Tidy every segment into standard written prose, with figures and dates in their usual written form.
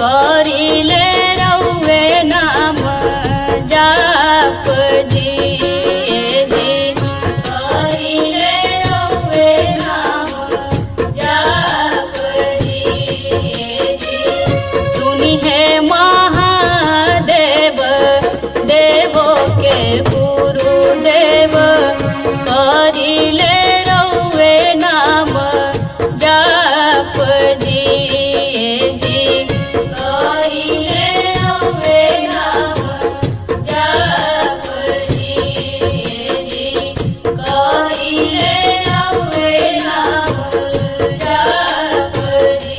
करिले रउए नाम जाप जी करिले रउए नाम जाप जी सुनी है महादेव देवो के गुरुदेव करिले रउए नाम जाप जी करिले रउए नाम जाप जी करिले रउए नाम जाप जी।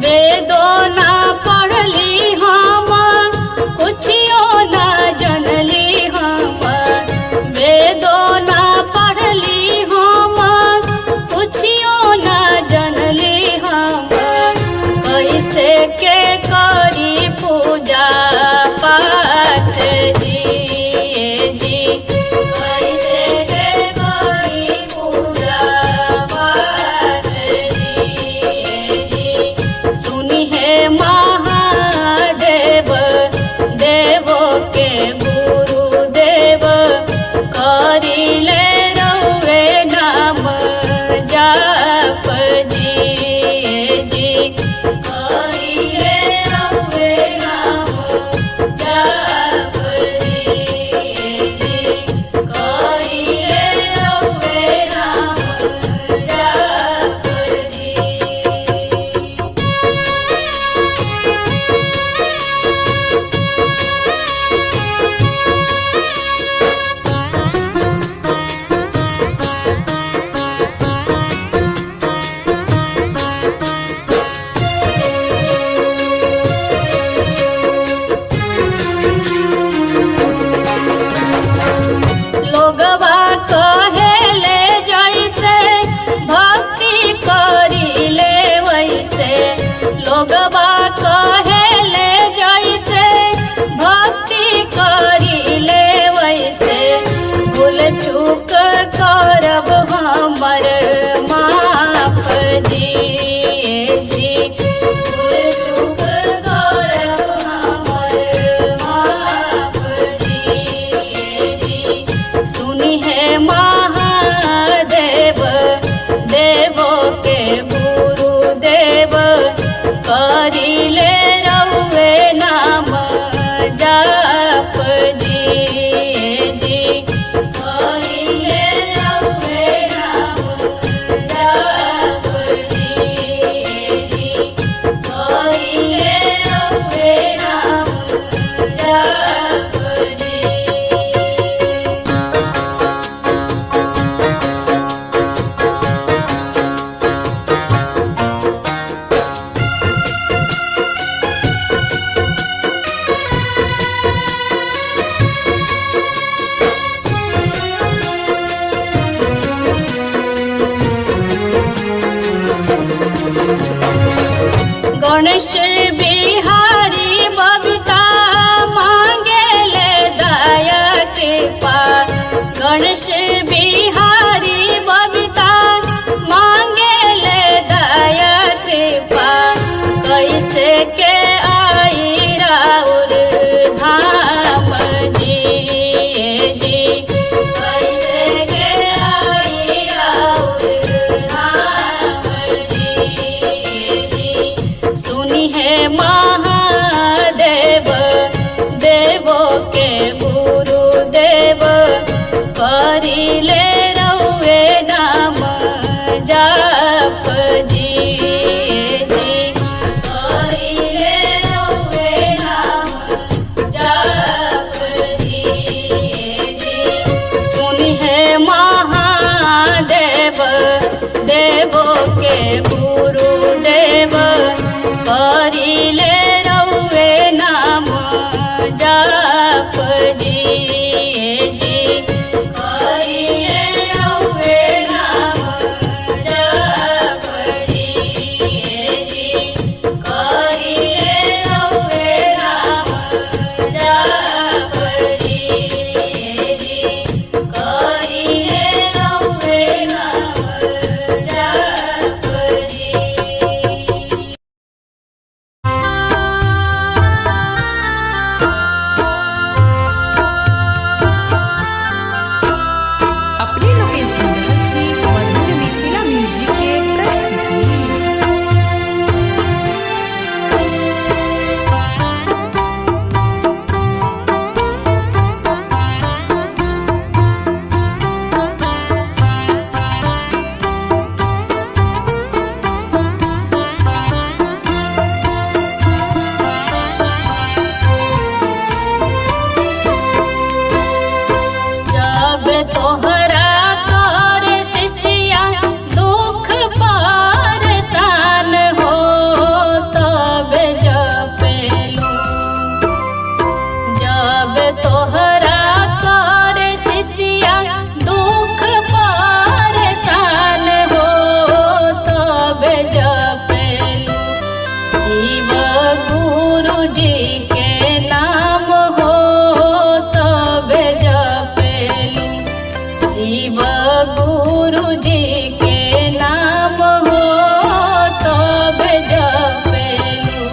वेदो ना पढ़ली हम कुछियो ना जनली हम वेदो ना पढ़ली हम कुछियो ना जनली हम कैसे के करी पूजा पाठ जी कैसे के करी पूजा पाठ जी सुनी है महादेव देवो के गुरुदेव करिले रउए नाम जाप जी करिले रउए नाम जाप जी करिले रउए नाम जाप जी। लोगवा कहेले जैसे भक्ति करिले वैसे लोगवा कहेले जैसे भक्ति करिले वैसे भूल चूक करब हमर माफ जी भूल चूक करब हमर माफ जी सुनी है महादेव देवो के गुरुदेव करिले रउए नाम जाप जी करिले रउए नाम जाप जी करिले रउए नाम जाप जी। गणेश बिहारी बबीता मांगेले दया कृपा गणेश बिहारी बबीता मांगेले दया कृपा कैसे के आई राउर धाम जी कैसे के आई राउर धाम जी सुनी है महादेव देवो के गुरुदेव करिले रउए नाम जाप जी करिले रउए नाम जाप जी सुनी है महादेव देवो के गुरुदेव करिले रउए नाम जाप जी करिले शिव गुरु जी के नाम हो तब जपेलू।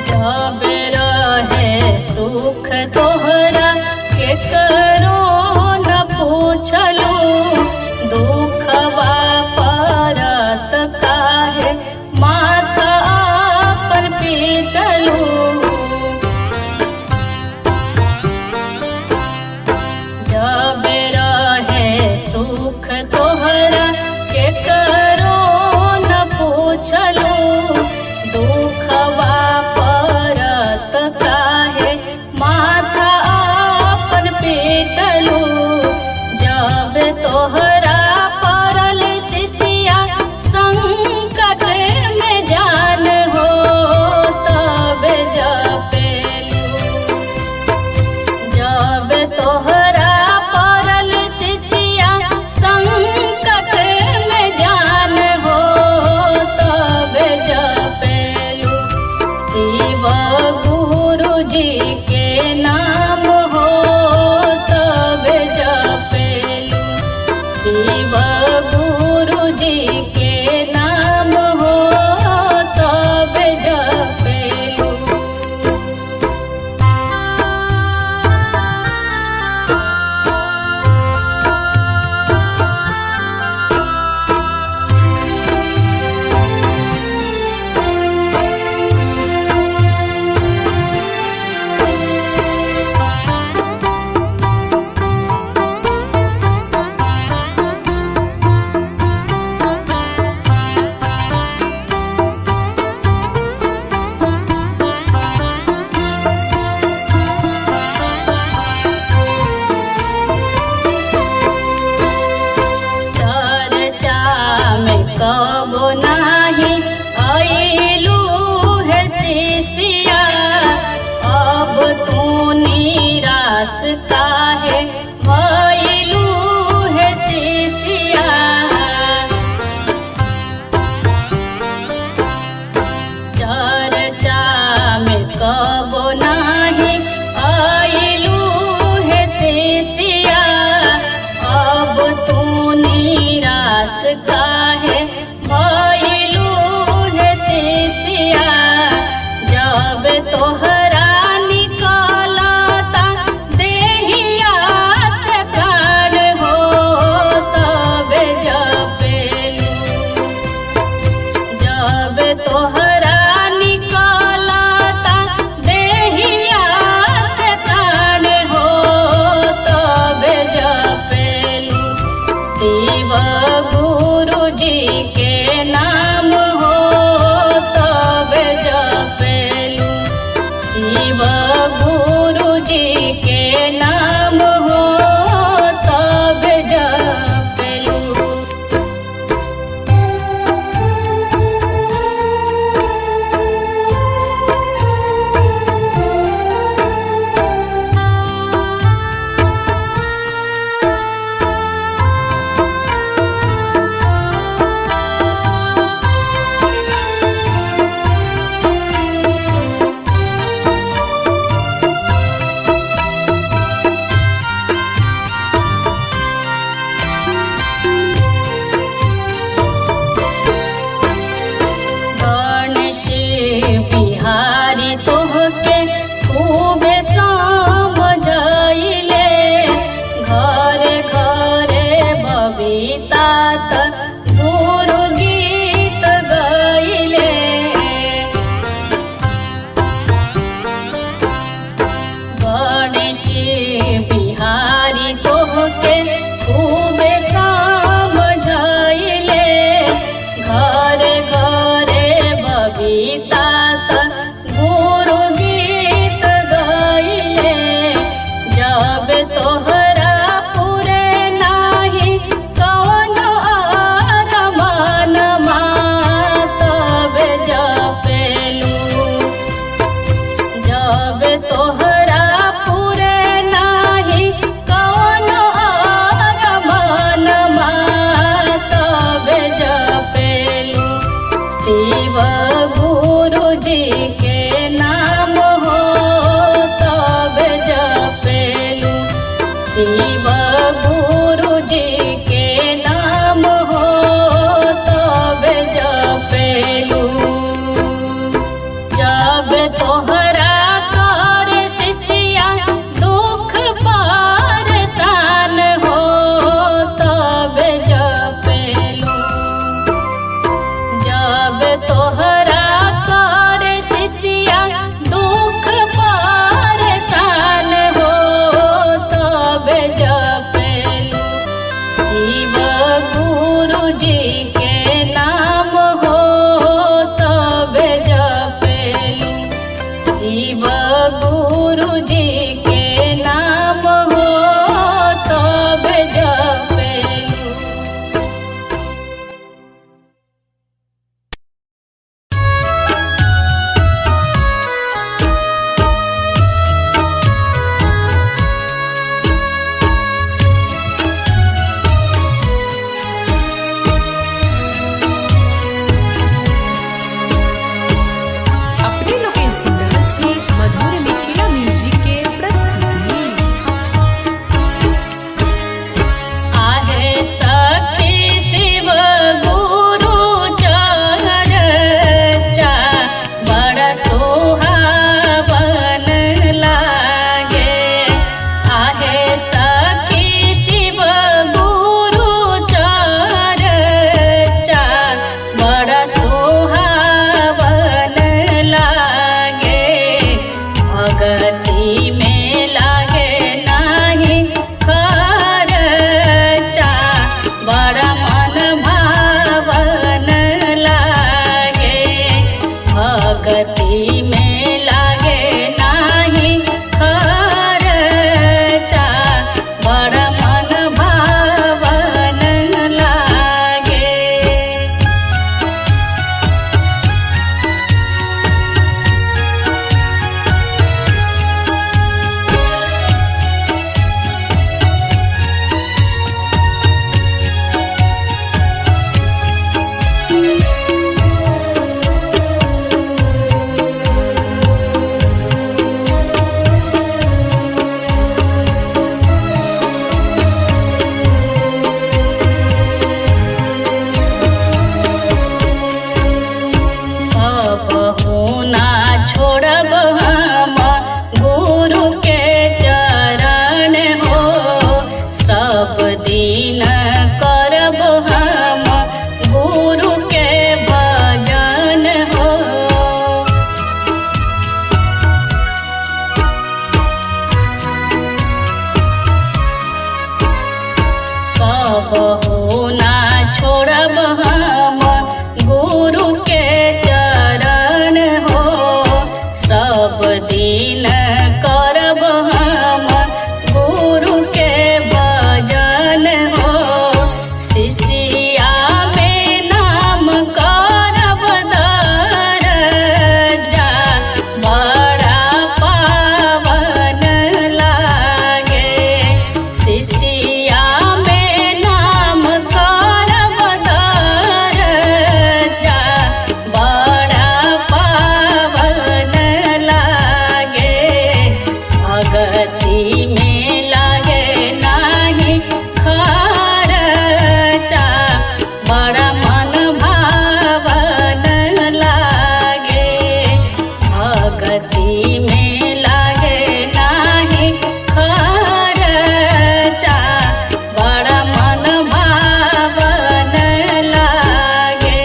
जब रहे सुख तोहरा के करो न पूछलू, दुखवा परत काहे माथा पर पीटलू। जब रहे सुख तोहरा के करो न पूछलू, दुखवा परत काहे माथा अपन पीटलू। जब तोहरा परल शिष्या संकट में जान हो तब जपेलू। जब तोहरा परल शिष्या संकट में जान हो तब जपेलू। शिव गुरु जी के नाम हो तब जपेलू। शिव गुरु जी के नाम हो तब जपेलू। चर्चा में कबो नाही आइलू है शिष्या, अब तू निराश काहे भइलू है शिष्या। चर्चा में कबो नाही आइलू है शिष्या, अब तू निराश काहे भइलू है शिष्या। जब तोहरा निकलता देहिया से प्राण हो तब जपेलू। जब तोहरा निकलता देहिया से प्राण हो तब जपेलू। शिव गुरु जी के नाम हो तब जपेलू। शिव गुरु जी के नाम हो तब जपेलू। गणेश बिहारी तोहके खूबे समझइले, घरे घरे बबीता त गुरु गीत गइले। गणेश बिहारी तोहके खूबे समझइले, घरे घरे बबीता त गुरु गीत गइले। कबहू ना छोड़ब हम गुरु के चरण हो, सब दिन करब हम गुरु के भजन हो। शिष्या में नाम करब दरजा, बड़ा पावन लागे। शिष्या में नाम करब दरजा, बड़ा पावन लागे। भगति में लागे नाही खर्चा, बड़ा मन भावन लागे। भगति में लागे नाही खर्चा, बड़ा मन भावन लागे।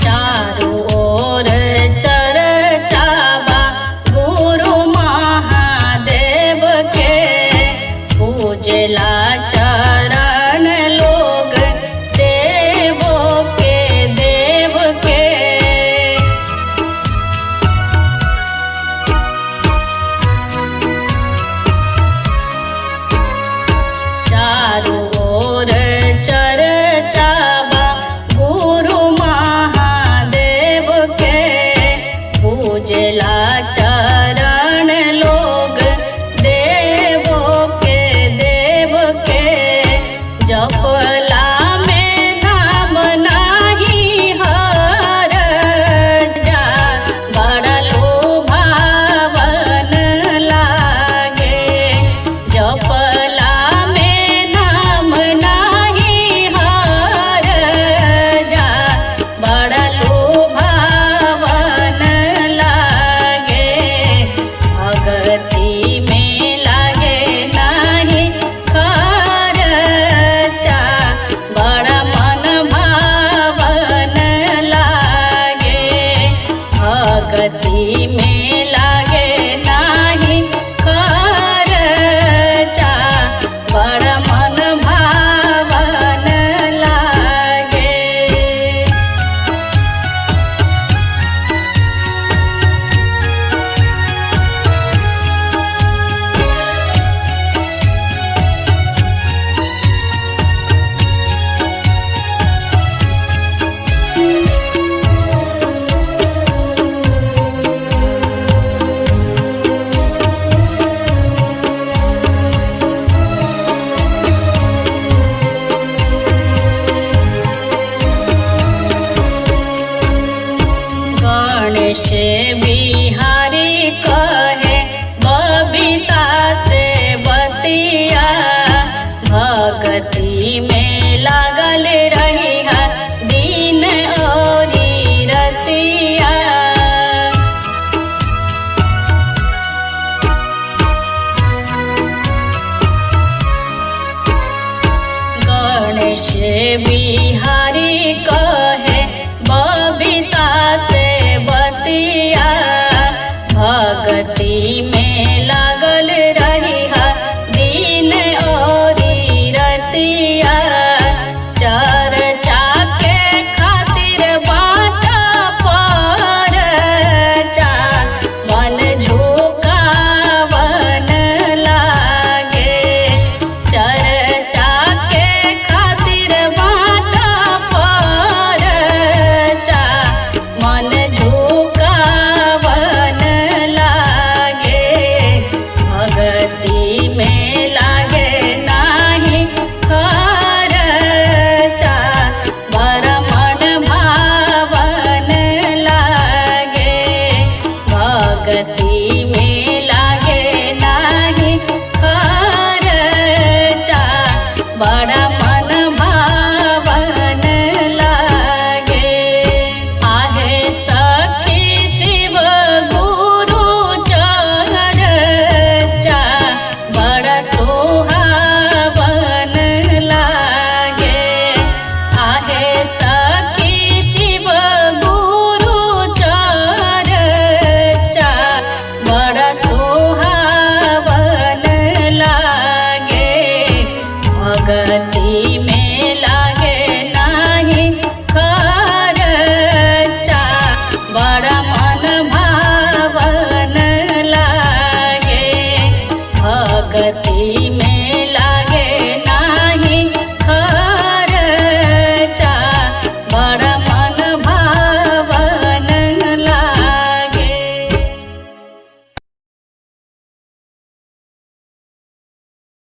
चारों ओर चर्चा बा गुरु महादेव के, पूजला चरण लोग देवों के देव के। चारों ओर चर्चा बा गुरु महादेव के, पूजला चरण लोग देवों के देव के। जपला में नाम नाही हरजा, बड़ा लुभावन लागे। जपला में नाम नाही हरजा, बड़ा लुभावन लागे। भगति में लागे नाही खर्चा, बड़ा मन भावन लागे। भगति में लागे नाही खर्चा, बड़ा मन भावन लागे। गणेश बिहारी कहे बबीता से बतिया, भगति में लागल रही है दिन औरी रतिया। गणेश बिहारी कहे बबीता से बतिया, भगति में लागल रही है दिन औरी रतिया। चर्चा के खातिर बाट परचा, मन झुकावन लागे। चर्चा के खातिर बाट पर है